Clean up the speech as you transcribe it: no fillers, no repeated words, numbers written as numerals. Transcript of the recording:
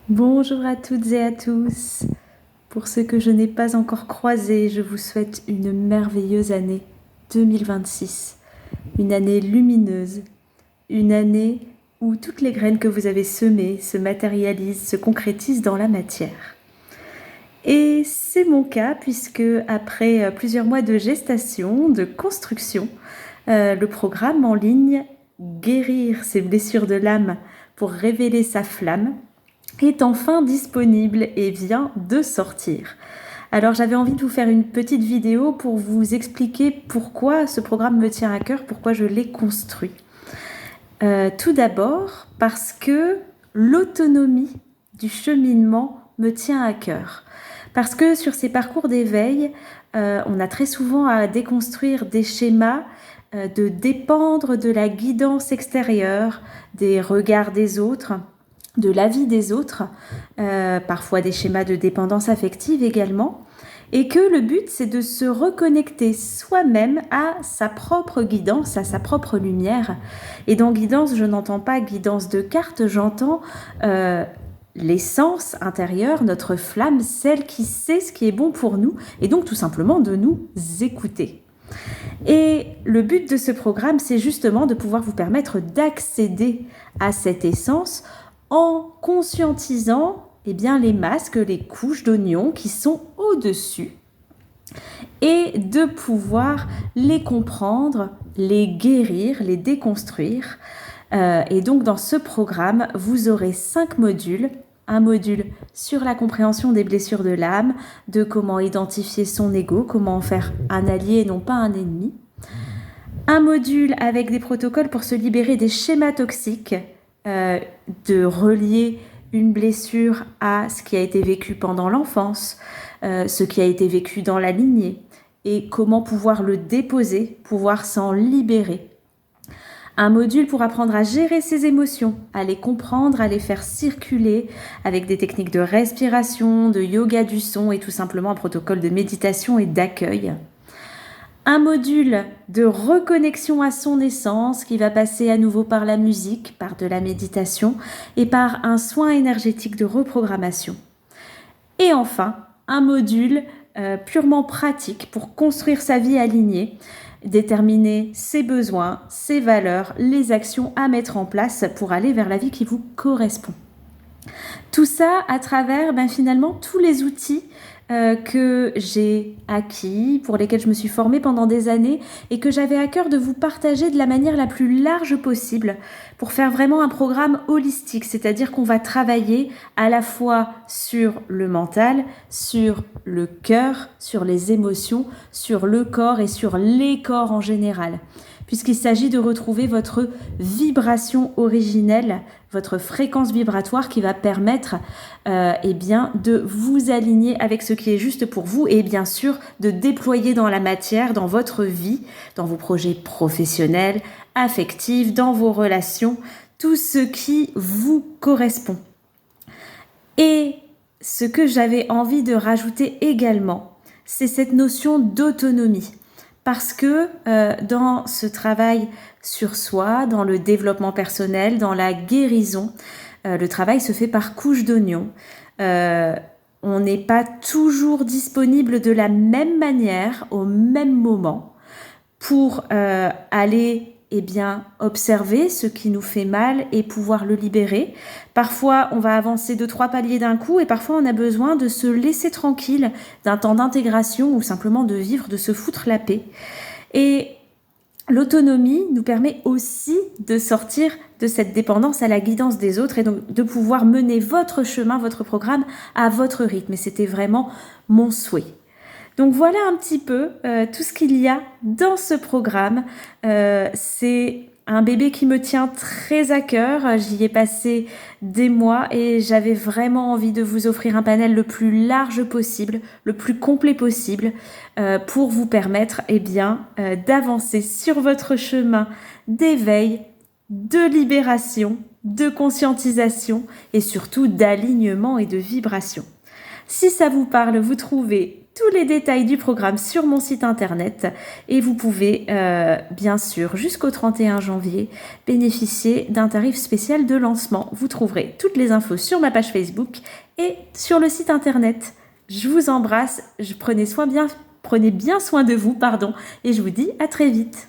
Bonjour à toutes et à tous. Pour ceux que je n'ai pas encore croisés, je vous souhaite une merveilleuse année 2026. Une année lumineuse. Une année où toutes les graines que vous avez semées se matérialisent, se concrétisent dans la matière. Et c'est mon cas puisque après plusieurs mois de gestation, de construction, le programme en ligne Guérir ses blessures de l'âme pour révéler sa flamme est enfin disponible et vient de sortir. Alors j'avais envie de vous faire une petite vidéo pour vous expliquer pourquoi ce programme me tient à cœur, pourquoi je l'ai construit. Tout d'abord parce que l'autonomie du cheminement me tient à cœur. Parce que sur ces parcours d'éveil, on a très souvent à déconstruire des schémas de dépendre de la guidance extérieure, des regards des autres, de l'avis des autres, parfois des schémas de dépendance affective également, et que le but c'est de se reconnecter soi-même à sa propre guidance, à sa propre lumière. Et dans guidance, je n'entends pas guidance de carte, j'entends l'essence intérieure, notre flamme, celle qui sait ce qui est bon pour nous, et donc tout simplement de nous écouter. Et le but de ce programme, c'est justement de pouvoir vous permettre d'accéder à cette essence en conscientisant les masques, les couches d'oignons qui sont au-dessus et de pouvoir les comprendre, les guérir, les déconstruire. Et donc dans ce programme, vous aurez 5 modules. Un module sur la compréhension des blessures de l'âme, de comment identifier son ego, comment en faire un allié et non pas un ennemi. Un module avec des protocoles pour se libérer des schémas toxiques, de relier une blessure à ce qui a été vécu pendant l'enfance, ce qui a été vécu dans la lignée, et comment pouvoir le déposer, pouvoir s'en libérer. Un module pour apprendre à gérer ses émotions, à les comprendre, à les faire circuler avec des techniques de respiration, de yoga du son et tout simplement un protocole de méditation et d'accueil. Un module de reconnexion à son essence qui va passer à nouveau par la musique, par de la méditation et par un soin énergétique de reprogrammation. Et enfin, un module purement pratique pour construire sa vie alignée, déterminer ses besoins, ses valeurs, les actions à mettre en place pour aller vers la vie qui vous correspond. Tout ça à travers finalement tous les outils que j'ai acquis, pour lesquels je me suis formée pendant des années et que j'avais à cœur de vous partager de la manière la plus large possible pour faire vraiment un programme holistique, c'est-à-dire qu'on va travailler à la fois sur le mental, sur le cœur, sur les émotions, sur le corps et sur les corps en général, puisqu'il s'agit de retrouver votre vibration originelle, votre fréquence vibratoire qui va permettre de vous aligner avec ce qui est juste pour vous et bien sûr de déployer dans la matière, dans votre vie, dans vos projets professionnels, affectifs, dans vos relations, tout ce qui vous correspond. Et ce que j'avais envie de rajouter également, c'est cette notion d'autonomie. Parce que dans ce travail sur soi, dans le développement personnel, dans la guérison, le travail se fait par couche d'oignon. On n'est pas toujours disponible de la même manière, au même moment, pour aller observer ce qui nous fait mal et pouvoir le libérer. Parfois, on va avancer 2-3 paliers d'un coup et parfois, on a besoin de se laisser tranquille, d'un temps d'intégration ou simplement de vivre, de se foutre la paix. Et l'autonomie nous permet aussi de sortir de cette dépendance à la guidance des autres et donc de pouvoir mener votre chemin, votre programme à votre rythme. Et c'était vraiment mon souhait. Donc voilà un petit peu tout ce qu'il y a dans ce programme. C'est un bébé qui me tient très à cœur. J'y ai passé des mois et j'avais vraiment envie de vous offrir un panel le plus large possible, le plus complet possible pour vous permettre d'avancer sur votre chemin d'éveil, de libération, de conscientisation et surtout d'alignement et de vibration. Si ça vous parle, vous trouvez tous les détails du programme sur mon site internet et vous pouvez bien sûr jusqu'au 31 janvier bénéficier d'un tarif spécial de lancement. Vous trouverez toutes les infos sur ma page Facebook et sur le site internet. Je vous embrasse, prenez bien soin de vous, et je vous dis à très vite.